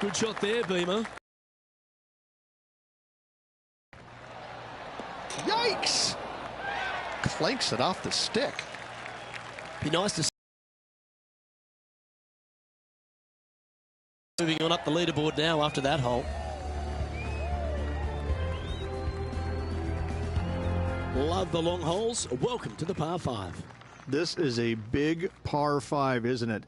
Good shot there, Beamer. Yikes! Clanks it off the stick. Be nice to see. Moving on up the leaderboard now after that hole. Love the long holes. Welcome to the par 5. This is a big par 5, isn't it?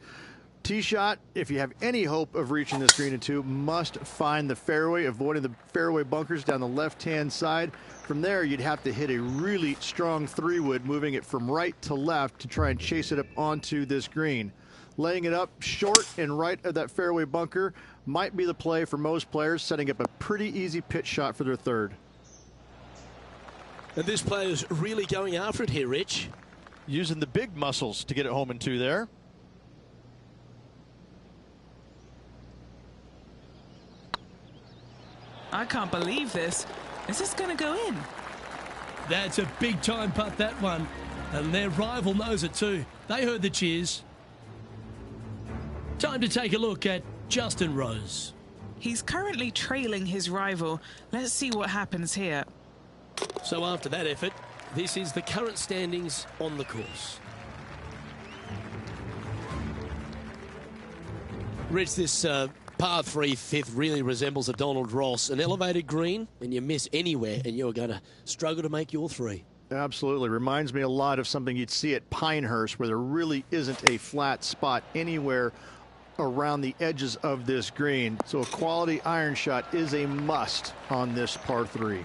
Tee shot, if you have any hope of reaching this green in 2, must find the fairway, avoiding the fairway bunkers down the left-hand side. From there, you'd have to hit a really strong 3-wood, moving it from right to left to try and chase it up onto this green. Laying it up short and right of that fairway bunker might be the play for most players, setting up a pretty easy pitch shot for their 3rd. And this player's really going after it here, Rich. Using the big muscles to get it home in 2 there. I can't believe this. Is this going to go in? That's a big time putt, that one. And their rival knows it too. They heard the cheers. Time to take a look at Justin Rose. He's currently trailing his rival. Let's see what happens here. So after that effort, this is the current standings on the course. Rich, this par 3 5th really resembles a Donald Ross, an elevated green, and you miss anywhere and you're going to struggle to make your 3. Absolutely. Reminds me a lot of something you'd see at Pinehurst, where there really isn't a flat spot anywhere around the edges of this green. So a quality iron shot is a must on this par 3.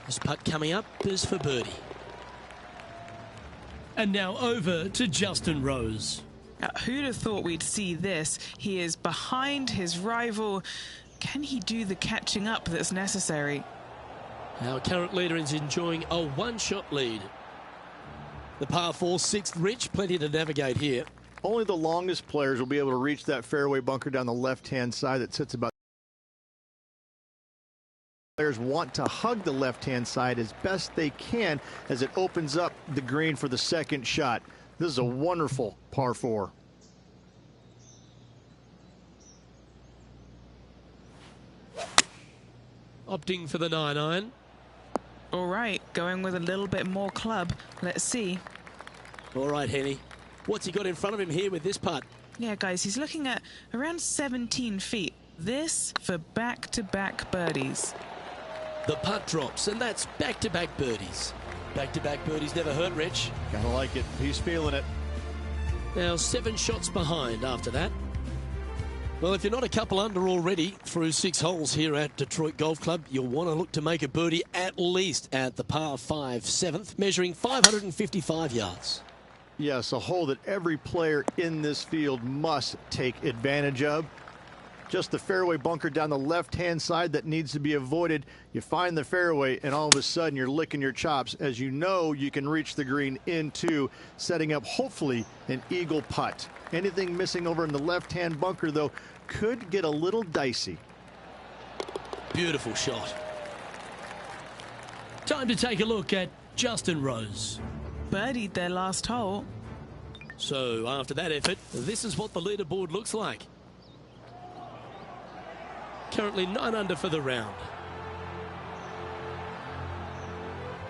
This putt coming up is for birdie. And now over to Justin Rose. Who'd have thought we'd see this? He is behind his rival. Can he do the catching up that's necessary? Our current leader is enjoying a 1-shot lead. The par 4 6th, Rich, plenty to navigate here. Only the longest players will be able to reach that fairway bunker down the left-hand side that sits about. Players want to hug the left-hand side as best they can as it opens up the green for the 2nd shot. This is a wonderful par 4. Opting for the 9-iron. All right, going with a little bit more club. Let's see. All right, Henny. What's he got in front of him here with this putt? Yeah, guys, he's looking at around 17 feet. This for back-to-back birdies. The putt drops, and that's back-to-back birdies. Back-to-back birdies never hurt, Rich. Gotta like it. He's feeling it. Now 7 shots behind after that. Well, if you're not a couple under already through 6 holes here at Detroit Golf Club, you'll want to look to make a birdie at least at the par 5 7th, measuring 555 yards. Yes, a hole that every player in this field must take advantage of. Just the fairway bunker down the left-hand side that needs to be avoided. You find the fairway, and all of a sudden you're licking your chops as you know you can reach the green in 2, setting up hopefully an eagle putt. Anything missing over in the left-hand bunker, though, could get a little dicey. Beautiful shot. Time to take a look at Justin Rose. Birdied their last hole. So after that effort, this is what the leaderboard looks like. Currently 9 under for the round.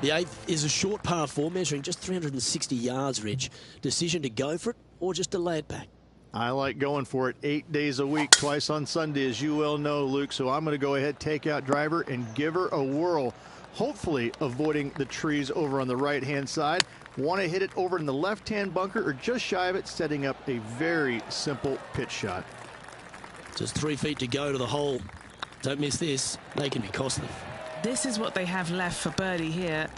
The 8th is a short par 4, measuring just 360 yards, Rich. Decision to go for it or just to lay it back? I like going for it 8 days a week, twice on Sunday, as you well know, Luke. So I'm going to go ahead, take out driver, and give her a whirl. Hopefully avoiding the trees over on the right-hand side. Want to hit it over in the left-hand bunker or just shy of it, setting up a very simple pitch shot. Just 3 feet to go to the hole. Don't miss this. They can be costly. This is what they have left for birdie here.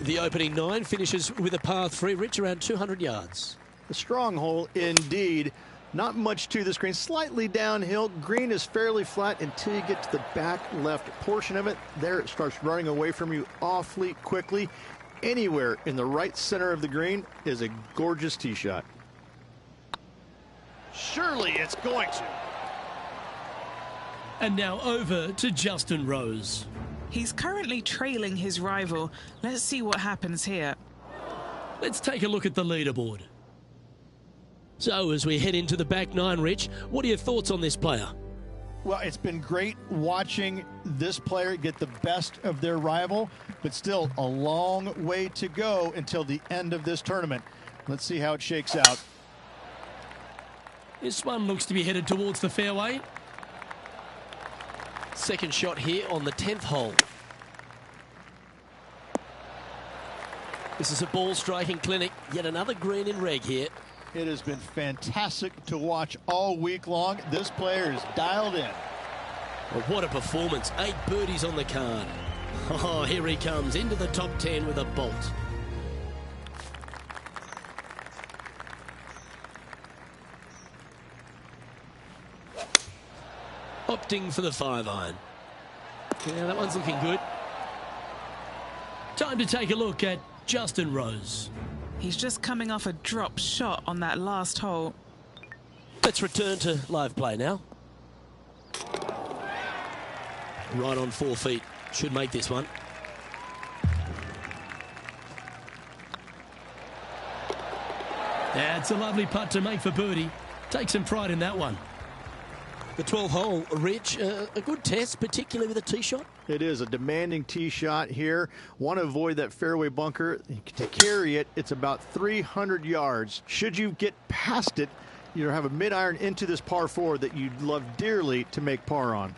The opening 9 finishes with a par 3, Rich, around 200 yards. A strong hole indeed. Not much to this green. Slightly downhill. Green is fairly flat until you get to the back left portion of it. There it starts running away from you awfully quickly. Anywhere in the right center of the green is a gorgeous tee shot. Surely it's going to. And now over to Justin Rose. He's currently trailing his rival. Let's see what happens here. Let's take a look at the leaderboard. So as we head into the back nine, Rich, what are your thoughts on this player? Well, it's been great watching this player get the best of their rival, but still a long way to go until the end of this tournament. Let's see how it shakes out. This one looks to be headed towards the fairway. Second shot here on the 10th hole. This is a ball striking clinic. Yet another green in reg here. It has been fantastic to watch all week long. This player is dialed in. Well, what a performance. 8 birdies on the card. Oh, here he comes into the top 10 with a bolt. Opting for the 5-iron. Yeah, that one's looking good. Time to take a look at Justin Rose. He's just coming off a drop shot on that last hole. Let's return to live play now. Right on 4 feet. Should make this one. That's a lovely putt to make for birdie. Take some pride in that one. The 12th hole, Rich, a good test, particularly with a tee shot. It is a demanding tee shot here. Want to avoid that fairway bunker. To carry it, it's about 300 yards. Should you get past it, you have a mid-iron into this par 4 that you'd love dearly to make par on.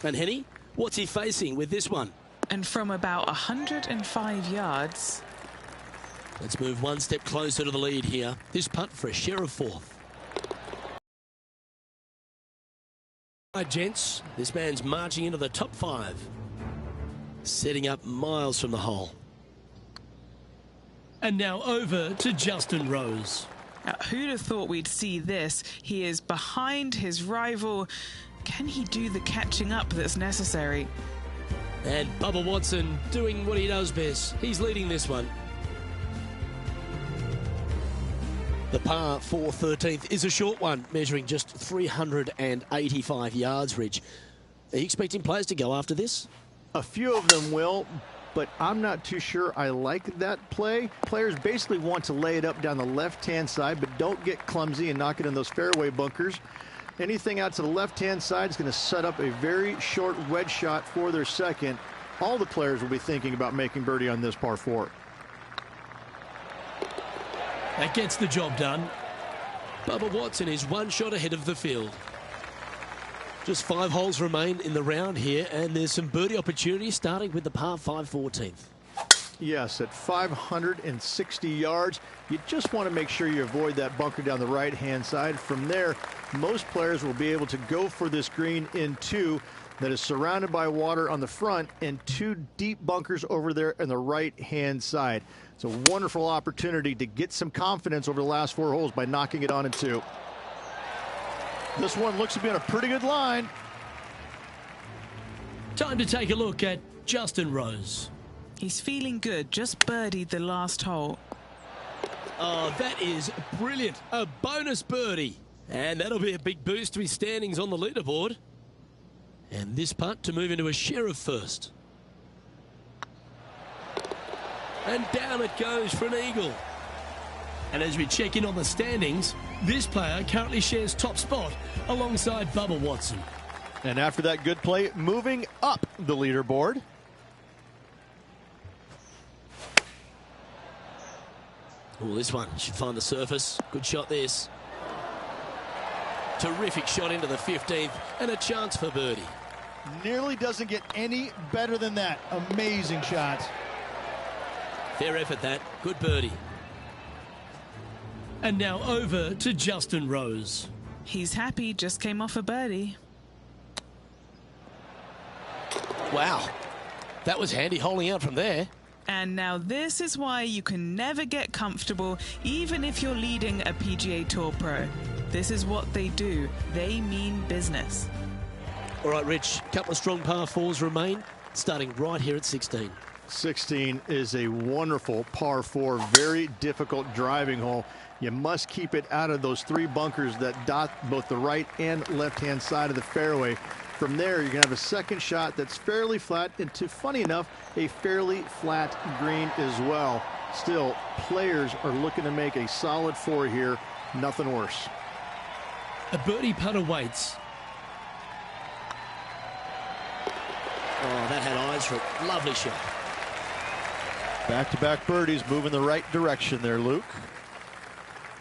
And Henny, what's he facing with this one? And from about 105 yards. Let's move one step closer to the lead here. This putt for a share of 4th. Right, gents, this man's marching into the top 5. Setting up miles from the hole. And now over to Justin Rose. Now, who'd have thought we'd see this? He is behind his rival. Can he do the catching up that's necessary? And Bubba Watson doing what he does best. He's leading this one. The par 4 13th is a short one, measuring just 385 yards, Ridge. Are you expecting players to go after this? A few of them will, but I'm not too sure I like that play. Players basically want to lay it up down the left-hand side, but don't get clumsy and knock it in those fairway bunkers. Anything out to the left-hand side is going to set up a very short wedge shot for their second. All the players will be thinking about making birdie on this par 4. That gets the job done. Bubba Watson is one shot ahead of the field. Just 5 holes remain in the round here, and there's some birdie opportunities starting with the par 5 14th. Yes, at 560 yards, you just want to make sure you avoid that bunker down the right-hand side. From there, most players will be able to go for this green in 2 that is surrounded by water on the front and 2 deep bunkers over there on the right-hand side. It's a wonderful opportunity to get some confidence over the last 4 holes by knocking it on in 2. This one looks to be on a pretty good line. Time to take a look at Justin Rose. He's feeling good, just birdied the last hole. Oh, that is brilliant. A bonus birdie. And that'll be a big boost to his standings on the leaderboard. And this putt to move into a share of first. And down it goes for an eagle. And as we check in on the standings, this player currently shares top spot alongside Bubba Watson. And after that good play, moving up the leaderboard. Oh, this one should find the surface. Good shot this. Terrific shot into the 15th and a chance for birdie. Nearly doesn't get any better than that. Amazing shot. Fair effort that. Good birdie. And now over to Justin Rose. He's happy, just came off a birdie. Wow. That was handy holding out from there. And now this is why you can never get comfortable, even if you're leading a PGA Tour Pro. This is what they do. They mean business. All right, Rich, a couple of strong par 4s remain, starting right here at 16. 16 is a wonderful par 4, very difficult driving hole. You must keep it out of those 3 bunkers that dot both the right and left-hand side of the fairway. From there, you're going to have a second shot that's fairly flat, and funny enough, a fairly flat green as well. Still, players are looking to make a solid 4 here Nothing worse. A birdie putt awaits. Oh, that had eyes for it. Lovely shot. Back-to-back birdies, moving the right direction there, Luke.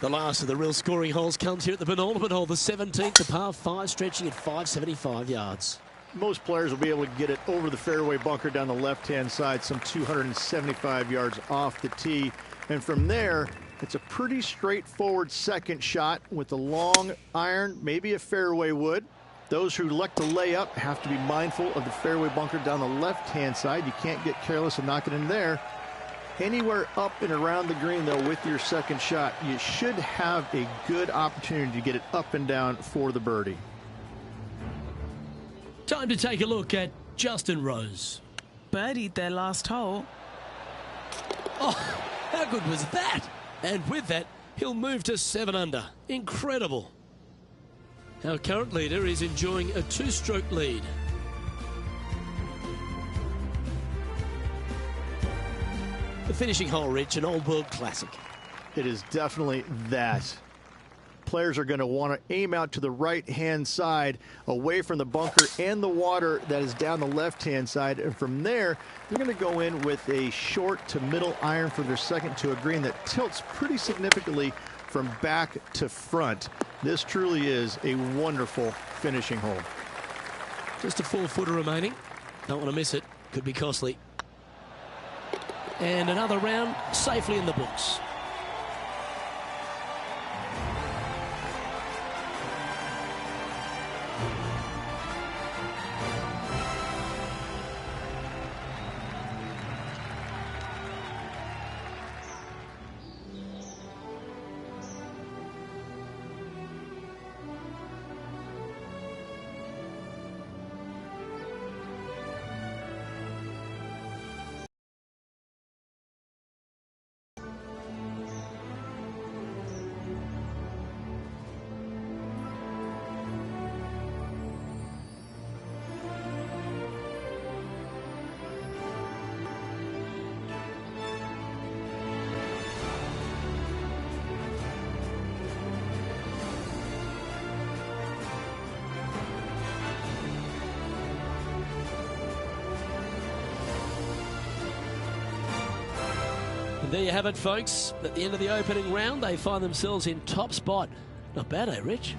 The last of the real scoring holes comes here at the penultimate hole, the 17th, the par 5, stretching at 575 yards. Most players will be able to get it over the fairway bunker down the left-hand side, some 275 yards off the tee. And from there, it's a pretty straightforward second shot with a long iron, maybe a fairway wood. Those who elect to lay up have to be mindful of the fairway bunker down the left-hand side. You can't get careless and knock it in there. Anywhere up and around the green, though, with your second shot, you should have a good opportunity to get it up and down for the birdie. Time to take a look at Justin Rose. Birdied their last hole. Oh, how good was that? And with that, he'll move to 7 under. Incredible. Our current leader is enjoying a 2-stroke lead. The finishing hole, Rich, an old world classic. It is definitely that. Players are going to want to aim out to the right-hand side, away from the bunker and the water that is down the left-hand side. And from there, they're going to go in with a short to middle iron for their second to a green that tilts pretty significantly from back to front. This truly is a wonderful finishing hole. Just a 4-footer remaining. Don't want to miss it. Could be costly. And another round safely in the books. And there you have it, folks. At the end of the opening round, they find themselves in top spot. Not bad, eh, Rich?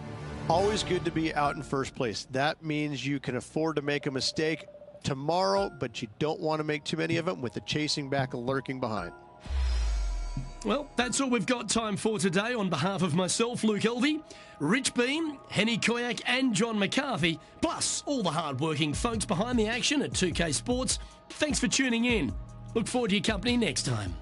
Always good to be out in first place. That means you can afford to make a mistake tomorrow, but you don't want to make too many of them with the chasing back and lurking behind. Well, that's all we've got time for today. On behalf of myself, Luke Elvey, Rich Beam, Henny Koyak and John McCarthy, plus all the hard-working folks behind the action at 2K Sports, thanks for tuning in. Look forward to your company next time.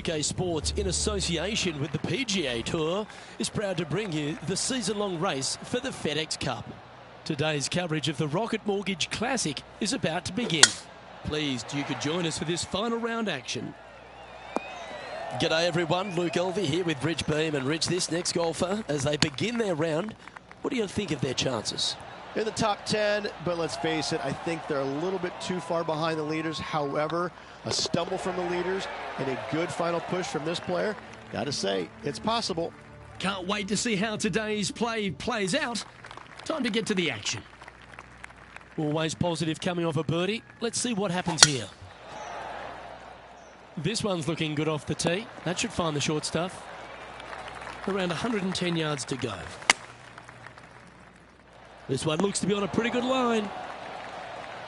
Pga2k Sports, in association with the PGA Tour, is proud to bring you the season-long race for the FedEx Cup. Today's coverage of the Rocket Mortgage Classic is about to begin. Pleased you could join us for this final round action. G'day everyone, Luke Elvey here with Rich Beam. And Rich, this next golfer, as they begin their round, what do you think of their chances? in the top 10, but let's face it, I think they're a little bit too far behind the leaders. However, a stumble from the leaders and a good final push from this player, gotta say, it's possible. Can't wait to see how today's play plays out. Time to get to the action. Always positive coming off a birdie. Let's see what happens here. This one's looking good off the tee. That should find the short stuff. Around 110 yards to go. This one looks to be on a pretty good line.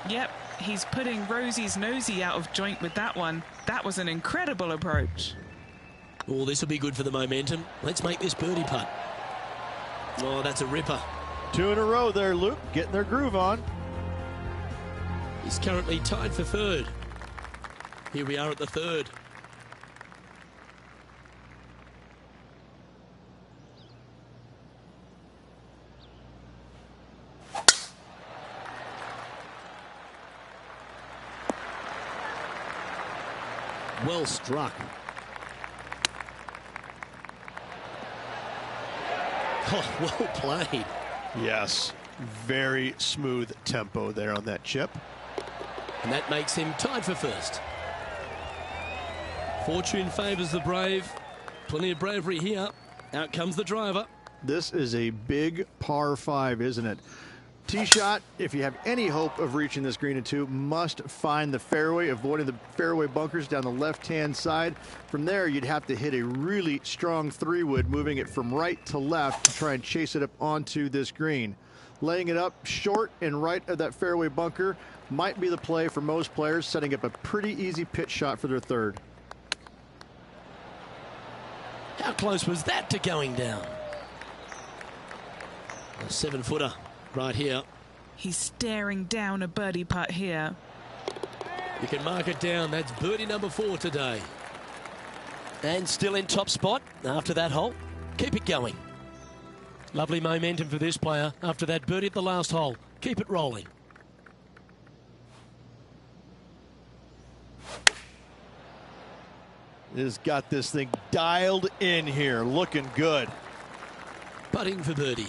Yep, he's putting Rosie's nosy out of joint with that one. That was an incredible approach. Oh, this will be good for the momentum. Let's make this birdie putt. Oh, that's a ripper. 2 in a row there, Luke, getting their groove on. He's currently tied for third. Here we are at the third. Well struck. Oh, well played. Yes, very smooth tempo there on that chip. And that makes him tied for first. Fortune favours the brave. Plenty of bravery here. Out comes the driver. This is a big par 5, isn't it? Tee shot, if you have any hope of reaching this green in 2, must find the fairway, avoiding the fairway bunkers down the left-hand side. From there, you'd have to hit a really strong 3-wood, moving it from right to left to try and chase it up onto this green. Laying it up short and right of that fairway bunker might be the play for most players, setting up a pretty easy pitch shot for their third. How close was that to going down? A 7-footer right here. He's staring down a birdie putt here. You can mark it down. That's birdie number 4 today. And still in top spot after that hole. Keep it going. Lovely momentum for this player after that birdie at the last hole. Keep it rolling. Has got this thing dialed in here, looking good. Putting for birdie.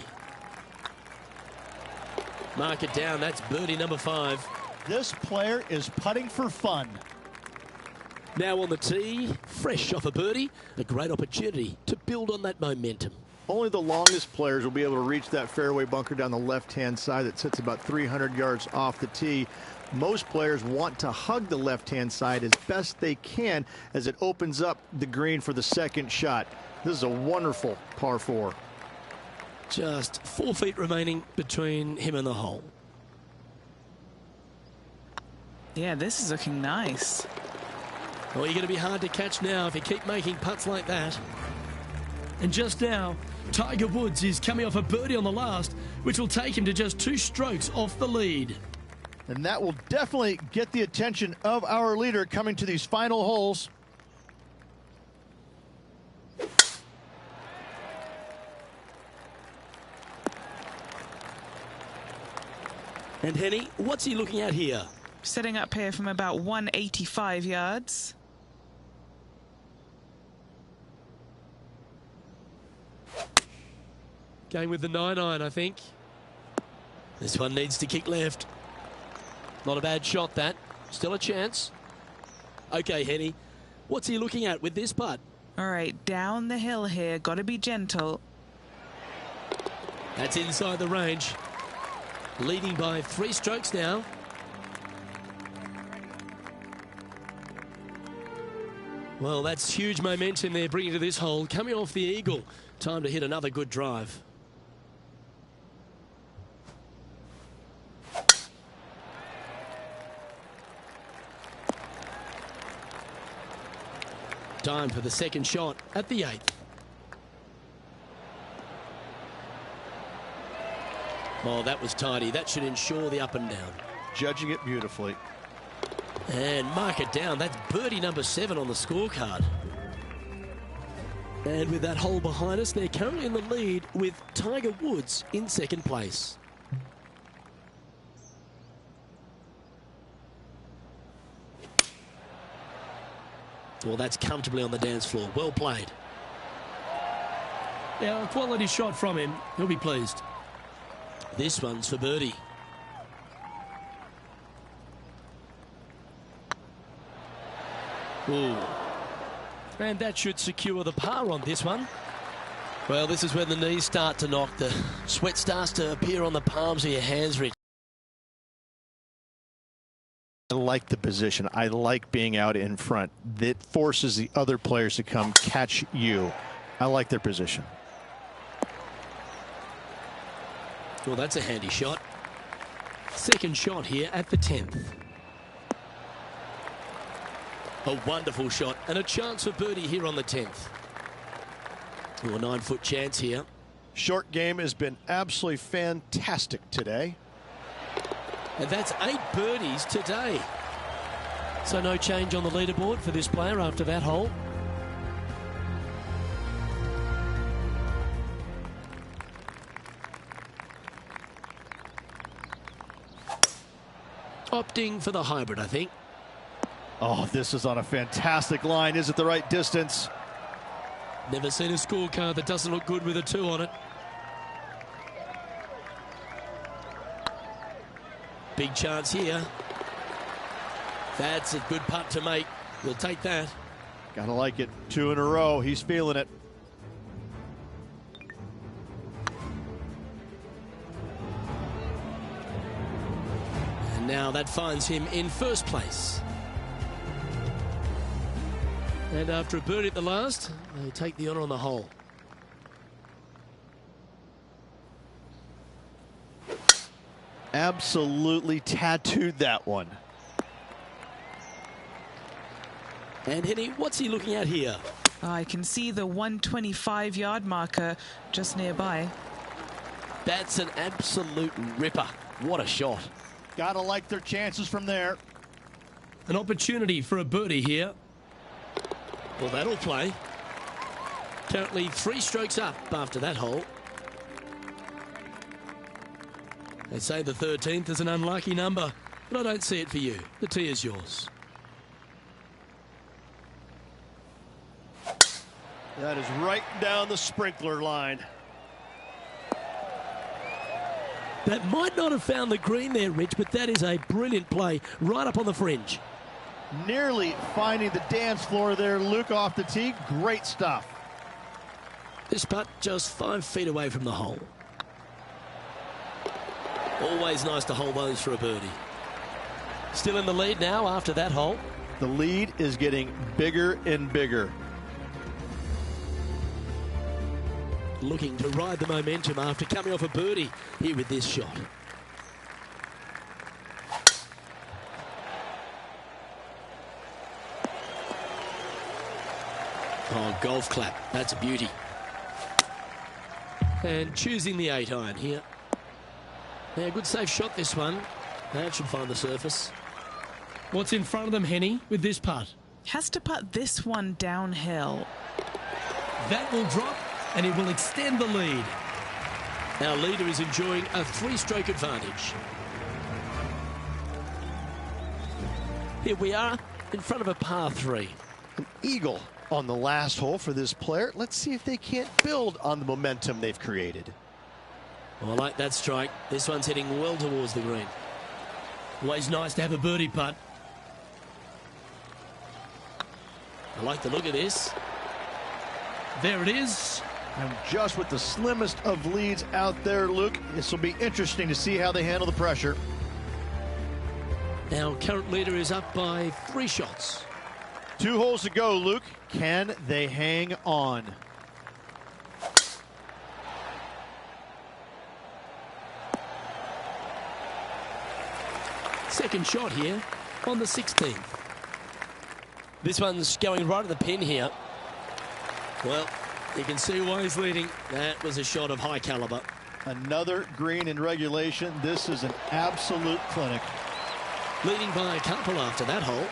Mark it down. That's birdie number 5. This player is putting for fun. Now on the tee, fresh off a birdie, a great opportunity to build on that momentum. Only the longest players will be able to reach that fairway bunker down the left-hand side that sits about 300 yards off the tee. Most players want to hug the left-hand side as best they can as it opens up the green for the second shot. This is a wonderful par 4. Just 4 feet remaining between him and the hole. Yeah, this is looking nice. Well, you're going to be hard to catch now if you keep making putts like that. And just now, Tiger Woods is coming off a birdie on the last, which will take him to just 2 strokes off the lead. And that will definitely get the attention of our leader coming to these final holes. And Henny, what's he looking at here? Setting up here from about 185 yards. Going with the 9-iron, I think. This one needs to kick left. Not a bad shot, that. Still a chance. Okay, Henny, what's he looking at with this putt? All right, down the hill here. Got to be gentle. That's inside the range. Leading by 3 strokes now. Well, that's huge momentum they're bringing to this hole. Coming off the eagle. Time to hit another good drive. Time for the second shot at the 8th. Oh, that was tidy. That should ensure the up and down. Judging it beautifully. And mark it down. That's birdie number 7 on the scorecard. And with that hole behind us, they're currently in the lead with Tiger Woods in second place. Well, that's comfortably on the dance floor. Well played. Yeah, a quality shot from him. He'll be pleased. This one's for birdie. Ooh. And that should secure the par on this one. Well, this is when the knees start to knock. The sweat starts to appear on the palms of your hands, Rich. I like the position. I like being out in front. That forces the other players to come catch you. I like their position. Well, that's a handy shot. Second shot here at the 10th. A wonderful shot and a chance for birdie here on the 10th. Well, a 9-foot chance here. Short game has been absolutely fantastic today. And that's 8 birdies today. So no change on the leaderboard for this player after that hole. Opting for the hybrid, I think. Oh, this is on a fantastic line. Is it the right distance? Never seen a scorecard that doesn't look good with a 2 on it. Big chance here. That's a good putt to make. We'll take that. Gotta like it. 2 in a row. He's feeling it. And now that finds him in first place. And after a birdie at the last, they take the honour on the hole. Absolutely tattooed that one. And Henny, what's he looking at here? I can see the 125-yard marker just nearby. That's an absolute ripper. What a shot. Gotta like their chances from there. An opportunity for a birdie here. Well, that'll play. Currently 3 strokes up after that hole. They say the 13th is an unlucky number, but I don't see it for you. The tee is yours. That is right down the sprinkler line. That might not have found the green there, Rich, but that is a brilliant play right up on the fringe. Nearly finding the dance floor there, Luke, off the tee. Great stuff. This putt just 5 feet away from the hole. Always nice to hold those for a birdie. Still in the lead now after that hole. The lead is getting bigger and bigger. Looking to ride the momentum after coming off a birdie here with this shot. Oh, golf clap. That's a beauty. And choosing the 8-iron here. Yeah, good safe shot this one. That should find the surface. What's in front of them, Henny, with this putt? Has to putt this one downhill. That will drop, and it will extend the lead. Our leader is enjoying a 3-stroke advantage. Here we are in front of a par 3. An eagle on the last hole for this player. Let's see if they can't build on the momentum they've created. Well, I like that strike. This one's heading well towards the green. Always nice to have a birdie putt. I like the look of this. There it is. And just with the slimmest of leads out there, Luke, this will be interesting to see how they handle the pressure. Our current leader is up by 3 shots. 2 holes to go, Luke. Can they hang on? Second shot here on the 16th. This one's going right at the pin here. Well, you can see why he's leading. That was a shot of high caliber. Another green in regulation. This is an absolute clinic. Leading by a couple after that hole.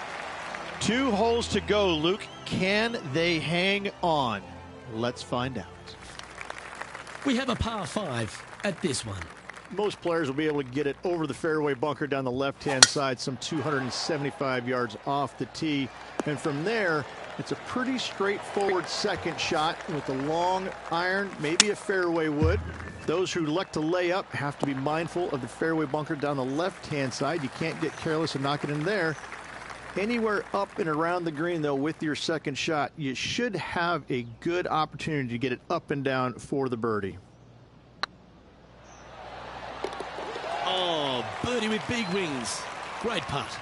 2 holes to go, Luke. Can they hang on? Let's find out. We have a par 5 at this one. Most players will be able to get it over the fairway bunker down the left-hand side, some 275 yards off the tee. And from there, It's a pretty straightforward second shot with a long iron, maybe a fairway wood. Those who elect to lay up have to be mindful of the fairway bunker down the left-hand side. You can't get careless and knock it in there. Anywhere up and around the green, though, with your second shot, you should have a good opportunity to get it up and down for the birdie. Oh, birdie with big wings. Great putt.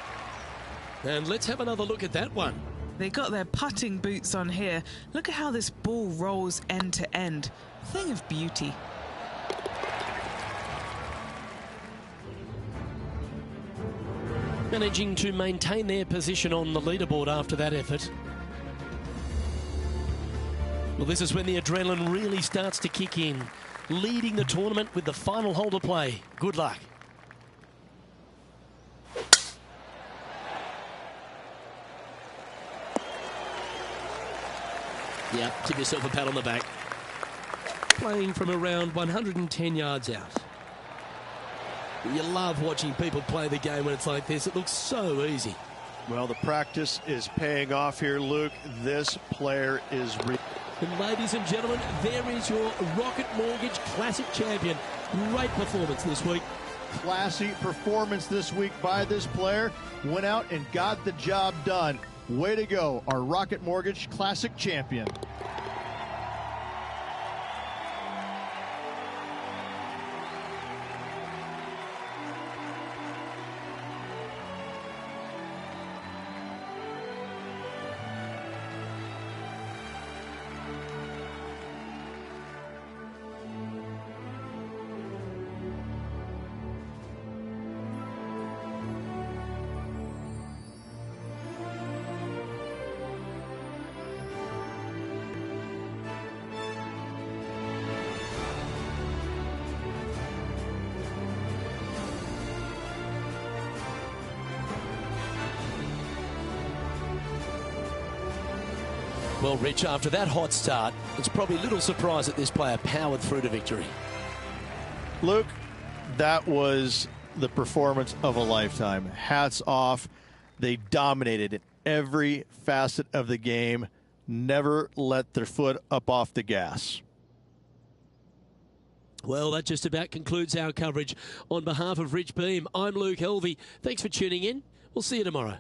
And let's have another look at that one. They got their putting boots on here. Look at how this ball rolls end to end. Thing of beauty. Managing to maintain their position on the leaderboard after that effort. Well, this is when the adrenaline really starts to kick in. Leading the tournament with the final hole to play. Good luck. Yeah, give yourself a pat on the back. Playing from around 110 yards out. You love watching people play the game when it's like this. It looks so easy. Well, the practice is paying off here, Luke. This player is... And ladies and gentlemen, there is your Rocket Mortgage Classic champion. Great performance this week. Classy performance this week by this player. Went out and got the job done. Way to go, our Rocket Mortgage Classic champion. Well, Rich, after that hot start, it's probably little surprise that this player powered through to victory. Luke, that was the performance of a lifetime. Hats off. They dominated in every facet of the game. Never let their foot up off the gas. Well, that just about concludes our coverage. On behalf of Rich Beam, I'm Luke Helvey. Thanks for tuning in. We'll see you tomorrow.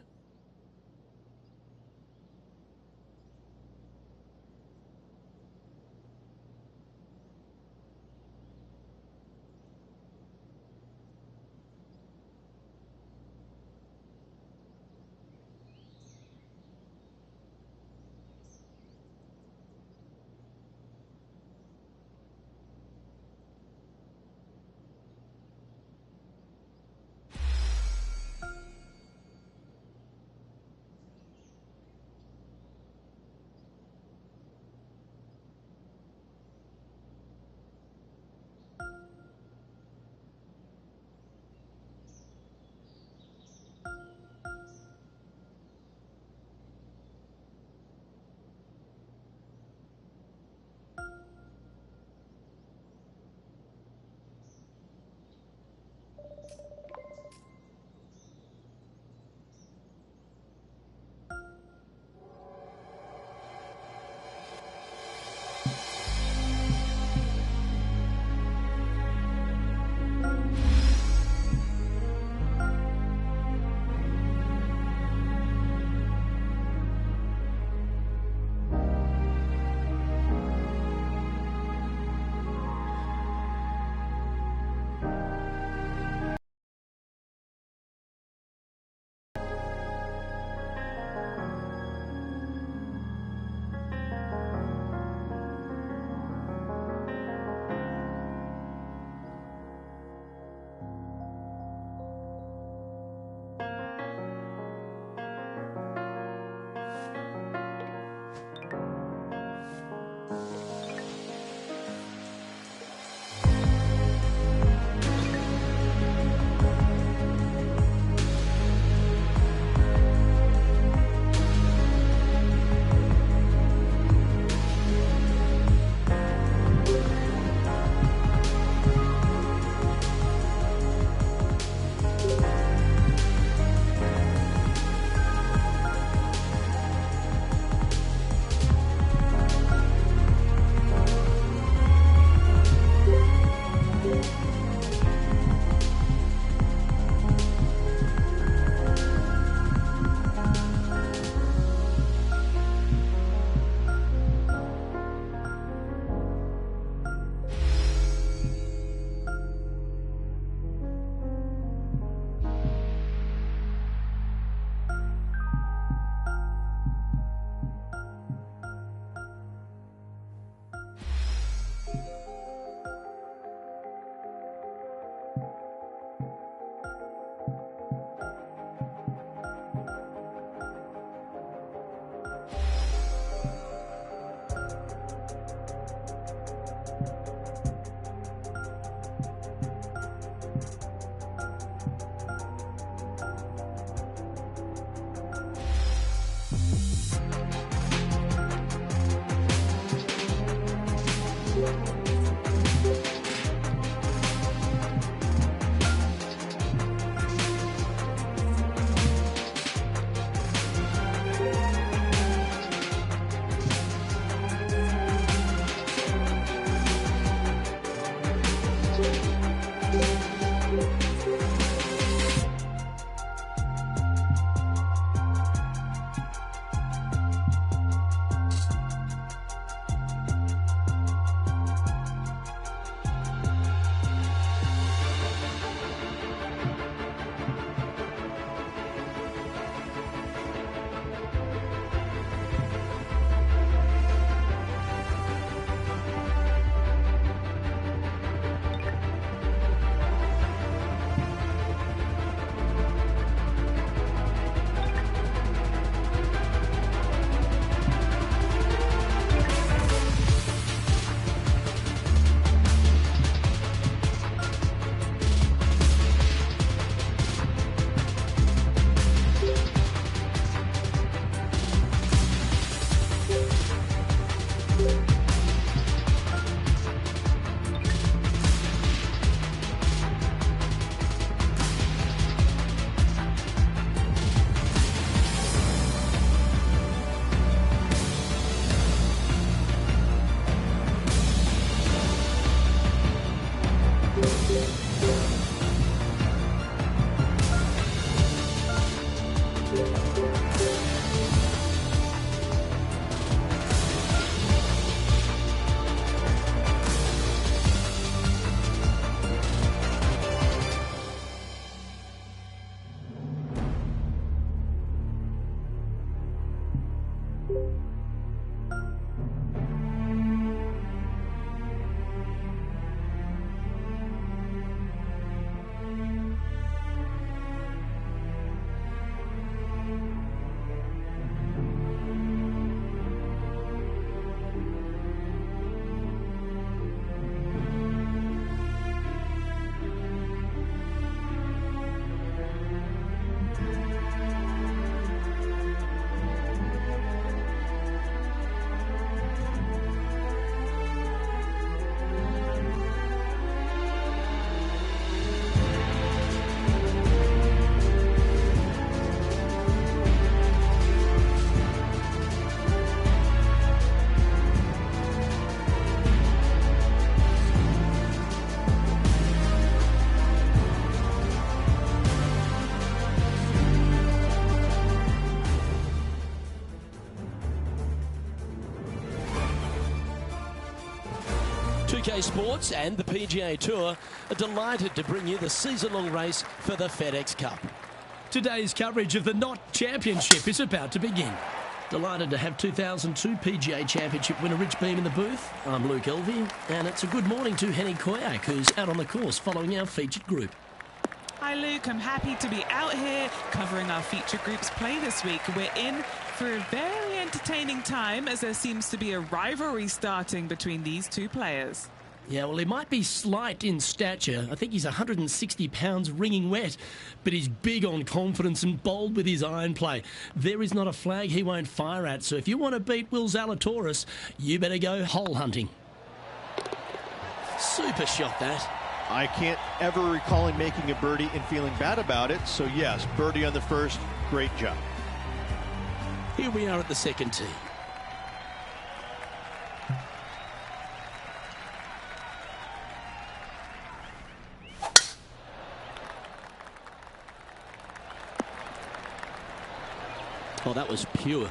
2K Sports and the PGA Tour are delighted to bring you the season-long race for the FedEx Cup. Today's coverage of the Knot Championship is about to begin. Delighted to have 2002 PGA Championship winner Rich Beem in the booth. I'm Luke Elvey, and it's a good morning to Henny Koyak, who's out on the course following our featured group. Hi Luke, I'm happy to be out here covering our feature group's play this week. We're in for a very entertaining time as there seems to be a rivalry starting between these two players. Yeah, well, he might be slight in stature. I think he's 160 pounds ringing wet, but he's big on confidence and bold with his iron play. There is not a flag he won't fire at, so if you want to beat Will Zalatoris, you better go hole hunting. Super shot, that. I can't ever recall him making a birdie and feeling bad about it. So, yes, birdie on the first. Great job. Here we are at the second tee. Oh, that was pure.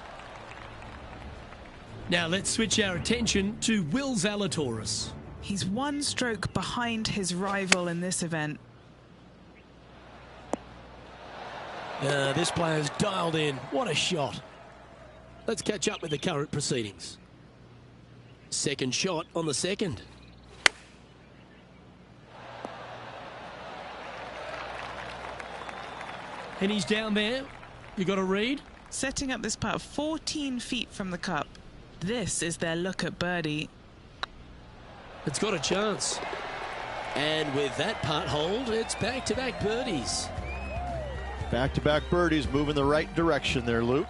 Now let's switch our attention to Will Zalatoris. He's one stroke behind his rival in this event. This player's dialed in. What a shot. Let's catch up with the current proceedings. Second shot on the second. And he's down there. You got a read? Setting up this putt 14 feet from the cup. This is their look at birdie. It's got a chance. And with that putt hold, it's back-to-back birdies. Back-to-back birdies, moving the right direction there, Luke.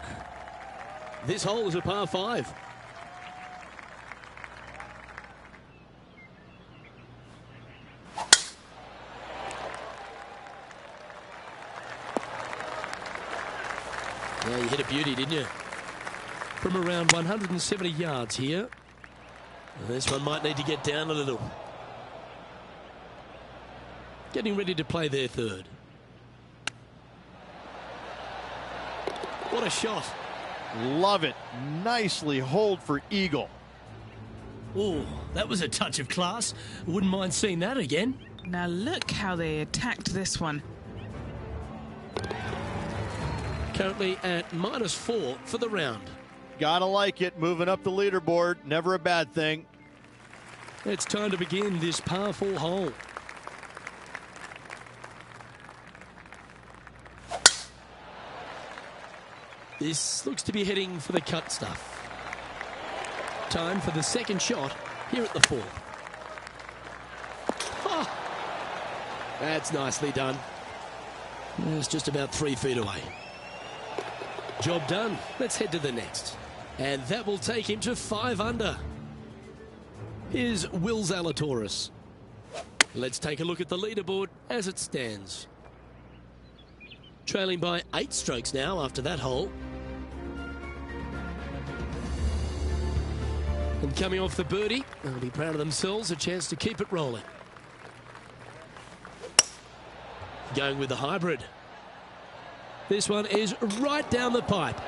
This hole is a par 5. Yeah, you hit a beauty, didn't you? From around 170 yards here. This one might need to get down a little. Getting ready to play their third. What a shot. Love it. Nicely hold for eagle. Oh, that was a touch of class. Wouldn't mind seeing that again. Now look how they attacked this one. Currently at -4 for the round. Gotta like it. Moving up the leaderboard. Never a bad thing. It's time to begin this par 4 hole. This looks to be heading for the cut stuff. Time for the second shot here at the 4th. Oh, that's nicely done. It's just about 3 feet away. Job done. Let's head to the next. And that will take him to 5 under. Here's Will Zalatoris. Let's take a look at the leaderboard as it stands. Trailing by 8 strokes now after that hole. And coming off the birdie, they'll be proud of themselves, a chance to keep it rolling. Going with the hybrid. This one is right down the pipe.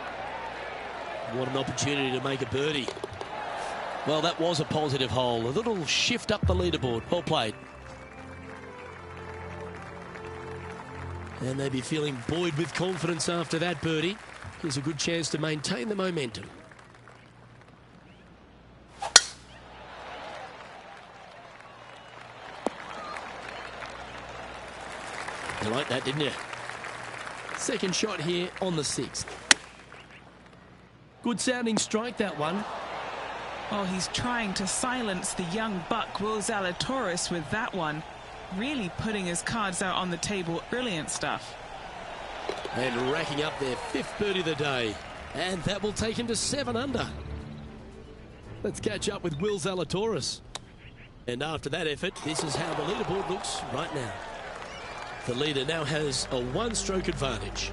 What an opportunity to make a birdie. Well, that was a positive hole. A little shift up the leaderboard. Well played. And they'd be feeling buoyed with confidence after that birdie. Here's a good chance to maintain the momentum. You like that, didn't you? Second shot here on the 6th. Good sounding strike, that one. Oh, he's trying to silence the young buck, Will Zalatoris, with that one. Really putting his cards out on the table. Brilliant stuff. And racking up their 5th birdie of the day. And that will take him to 7 under. Let's catch up with Will Zalatoris. And after that effort, this is how the leaderboard looks right now. The leader now has a 1-stroke advantage.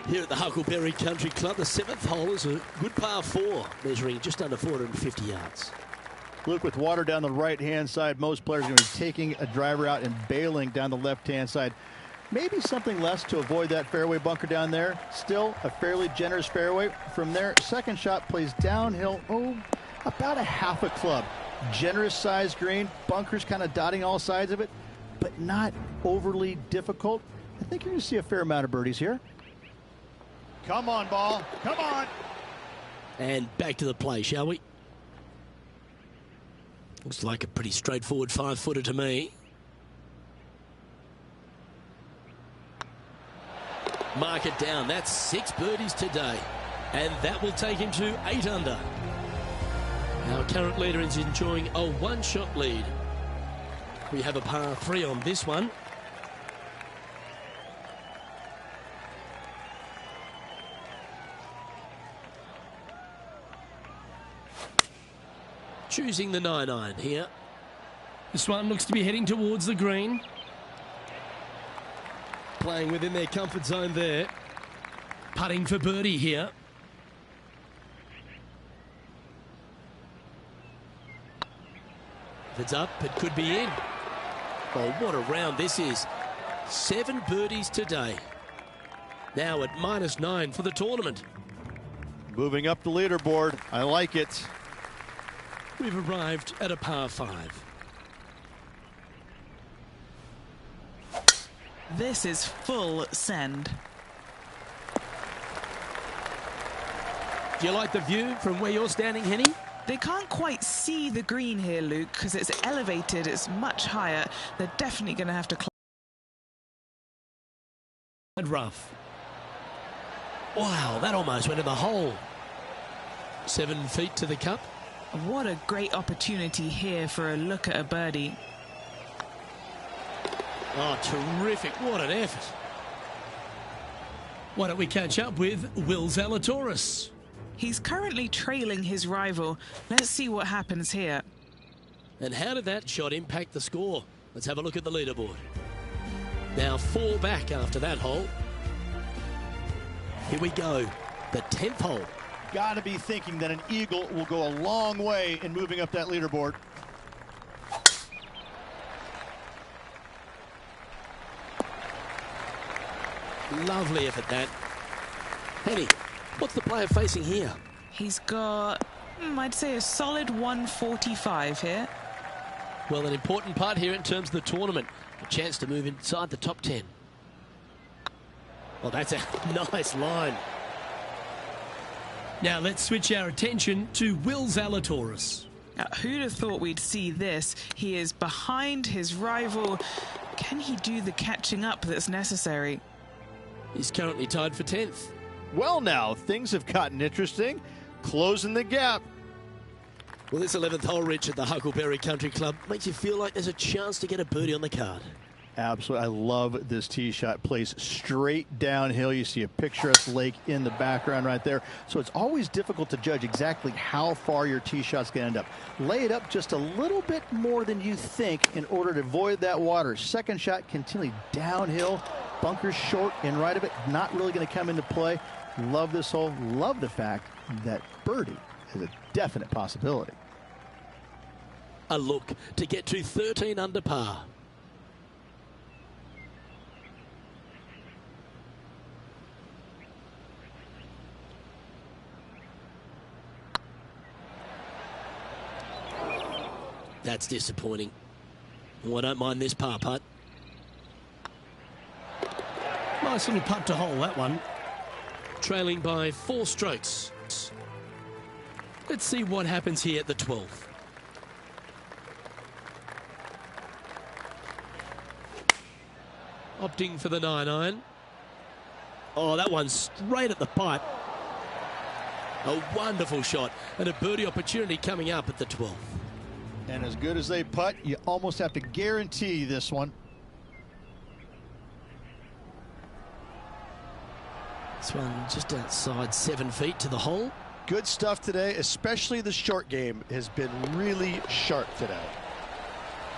Here at the Huckleberry Country Club, the 7th hole is a good par 4, measuring just under 450 yards. Luke, with water down the right-hand side, most players are going to be taking a driver out and bailing down the left-hand side. Maybe something less to avoid that fairway bunker down there. Still a fairly generous fairway. From there, second shot plays downhill, about a half a club. Generous sized green, bunkers kind of dotting all sides of it, but not overly difficult. I think you're going to see a fair amount of birdies here. Come on, ball. Come on. And back to the play, shall we? Looks like a pretty straightforward 5-footer to me. Mark it down. That's 6 birdies today. And that will take him to 8 under. Our current leader is enjoying a 1-shot lead. We have a par 3 on this one. Choosing the 9-iron here. This one looks to be heading towards the green. Playing within their comfort zone there. Putting for birdie here. If it's up, it could be in. Oh, what a round this is. 7 birdies today. Now at -9 for the tournament. Moving up the leaderboard. I like it. We've arrived at a par 5. This is full send. Do you like the view from where you're standing, Henny? They can't quite see the green here, Luke, because it's elevated. It's much higher. They're definitely going to have to climb. And rough. Wow, that almost went in the hole. 7 feet to the cup. What a great opportunity here for a look at a birdie. Oh, terrific. What an effort. Why don't we catch up with Will Zalatoris? He's currently trailing his rival. Let's see what happens here. And how did that shot impact the score? Let's have a look at the leaderboard. Now 4 back after that hole. Here we go. The 10th hole. Got to be thinking that an eagle will go a long way in moving up that leaderboard. Lovely effort, that. Henny, what's the player facing here? He's got, I'd say, a solid 145 here. Well, an important part here in terms of the tournament. A chance to move inside the top 10. Well, that's a nice line. Now let's switch our attention to Will Zalatoris. Now, who'd have thought we'd see this? He is behind his rival. Can he do the catching up that's necessary? He's currently tied for 10th. Well, now, things have gotten interesting. Closing the gap. Well, this 11th hole, Rich, at the Huckleberry Country Club makes you feel like there's a chance to get a birdie on the card. Absolutely. I love this tee shot. Plays straight downhill. You see a picturesque lake in the background right there. So it's always difficult to judge exactly how far your tee shot's going to end up. Lay it up just a little bit more than you think in order to avoid that water. Second shot continually downhill. Bunkers short and right of it. Not really going to come into play. Love this hole. Love the fact that birdie is a definite possibility. A look to get to 13 under par. That's disappointing. Well, I don't mind this par putt. Nice little putt to hole, that one. Trailing by 4 strokes. Let's see what happens here at the 12th. Opting for the 9-iron. Oh, that one's straight at the pipe. A wonderful shot and a birdie opportunity coming up at the 12th. And as good as they putt, you almost have to guarantee this one. This one just outside 7 feet to the hole. Good stuff today, especially the short game has been really sharp today.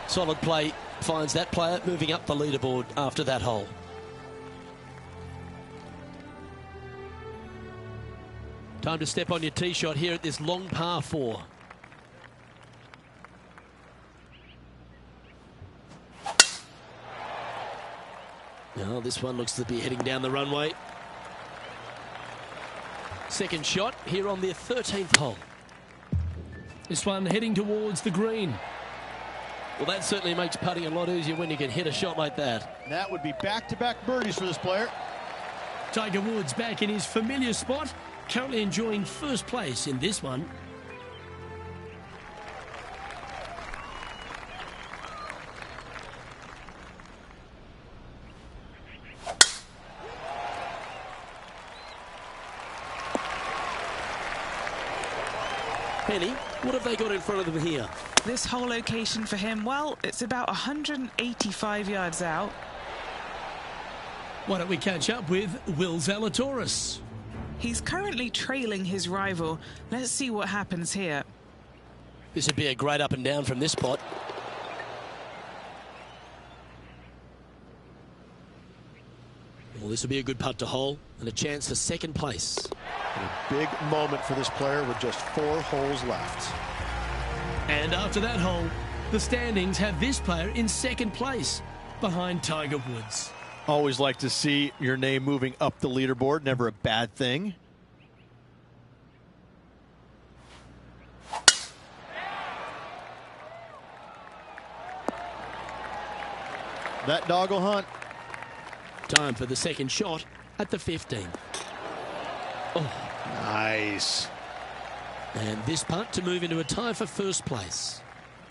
Solid play finds that player moving up the leaderboard after that hole. Time to step on your tee shot here at this long par 4. Now this one looks to be heading down the runway. Second shot here on the 13th hole. This one heading towards the green. Well, that certainly makes putting a lot easier when you can hit a shot like that. That would be back-to-back birdies for this player. Tiger Woods back in his familiar spot, currently enjoying first place in this one. Penny, what have they got in front of them here? This whole location for him, well, it's about 185 yards out. Why don't we catch up with Will Zalatoris? He's currently trailing his rival. Let's see what happens here. This would be a great up and down from this spot. Well, this will be a good putt to hole and a chance for second place. And a big moment for this player with just 4 holes left. And after that hole, the standings have this player in second place behind Tiger Woods. Always like to see your name moving up the leaderboard. Never a bad thing. That dog will hunt. Time for the second shot at the 15th. Oh, Nice. and this putt to move into a tie for first place.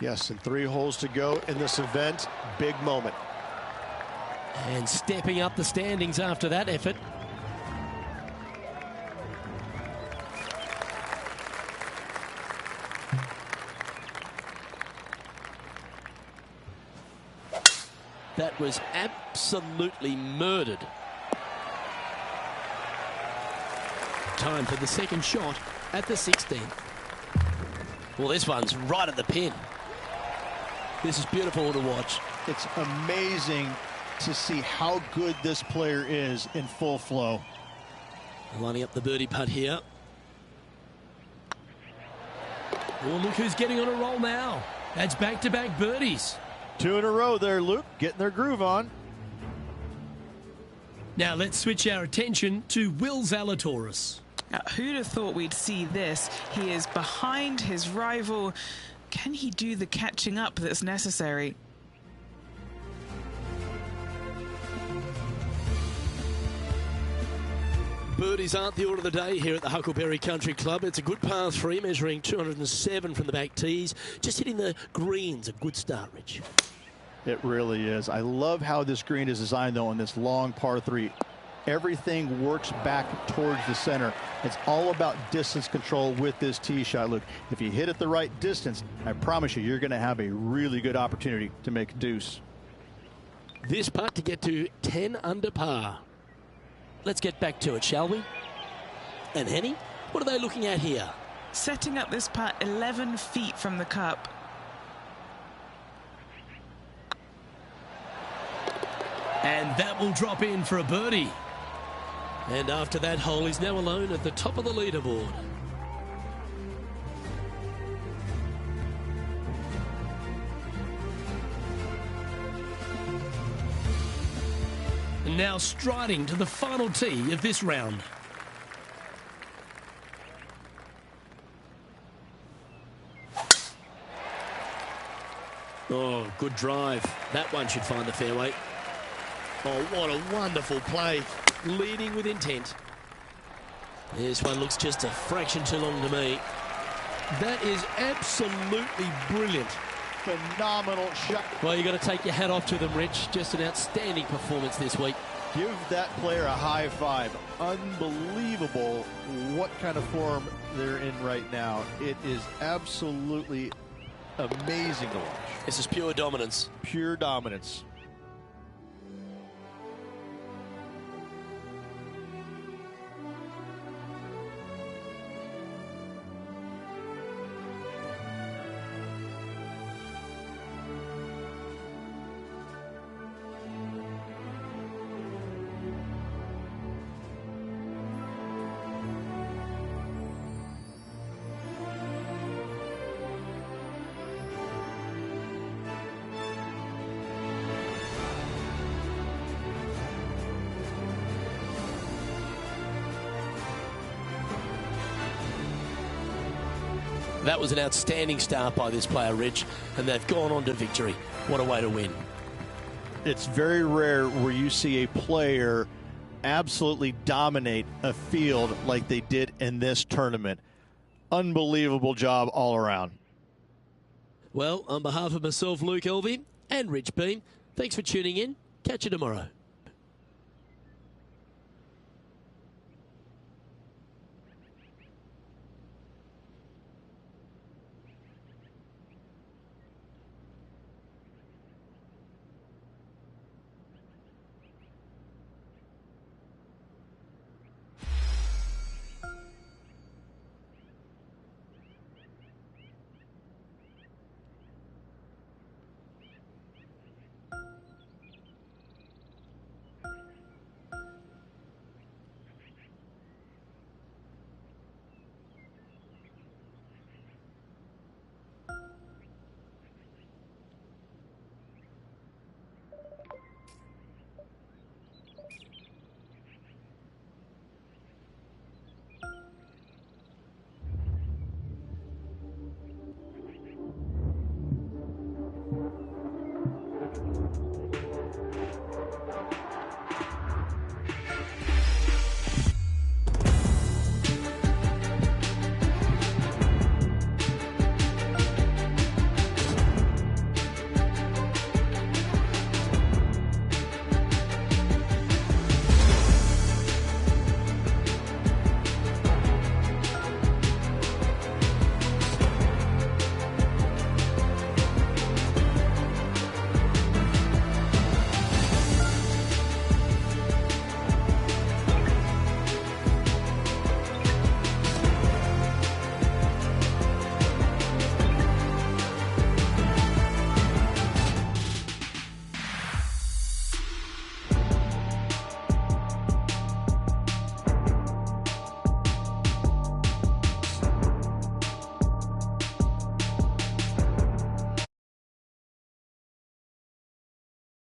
Yes, and 3 holes to go in this event. Big moment. And stepping up the standings after that effort. That was absolutely murdered. Time for the second shot at the 16th. Well, this one's right at the pin. This is beautiful to watch. It's amazing to see how good this player is in full flow. Lining up the birdie putt here. Oh, look who's getting on a roll now. That's back-to-back birdies. 2 in a row there, Luke, getting their groove on. Now let's switch our attention to Will Zalatoris. Now, who'd have thought we'd see this? He is behind his rival. Can he do the catching up that's necessary? Birdies aren't the order of the day here at the Huckleberry Country Club. It's a good par 3, measuring 207 from the back tees. Just hitting the greens. A good start, Rich. It really is. I love how this green is designed, though, on this long par 3. Everything works back towards the center. It's all about distance control with this tee shot. Look, if you hit it the right distance, I promise you're going to have a really good opportunity to make a deuce. This putt to get to 10 under par. Let's get back to it, shall we? And Henny, what are they looking at here? Setting up this putt 11 feet from the cup. And that will drop in for a birdie. And after that hole, he's now alone at the top of the leaderboard. And now striding to the final tee of this round. Oh, good drive. That one should find the fairway. Oh, what a wonderful play. Leading with intent. This one looks just a fraction too long to me. That is absolutely brilliant. Phenomenal shot. Well, you've got to take your hat off to them, Rich. Just an outstanding performance this week. Give that player a high five. Unbelievable what kind of form they're in right now. It is absolutely amazing to watch. This is pure dominance. Pure dominance. That was an outstanding start by this player, Rich, and they've gone on to victory. What a way to win. It's very rare where you see a player absolutely dominate a field like they did in this tournament. Unbelievable job all around. Well, on behalf of myself, Luke Elvey, and Rich Beam, thanks for tuning in. Catch you tomorrow.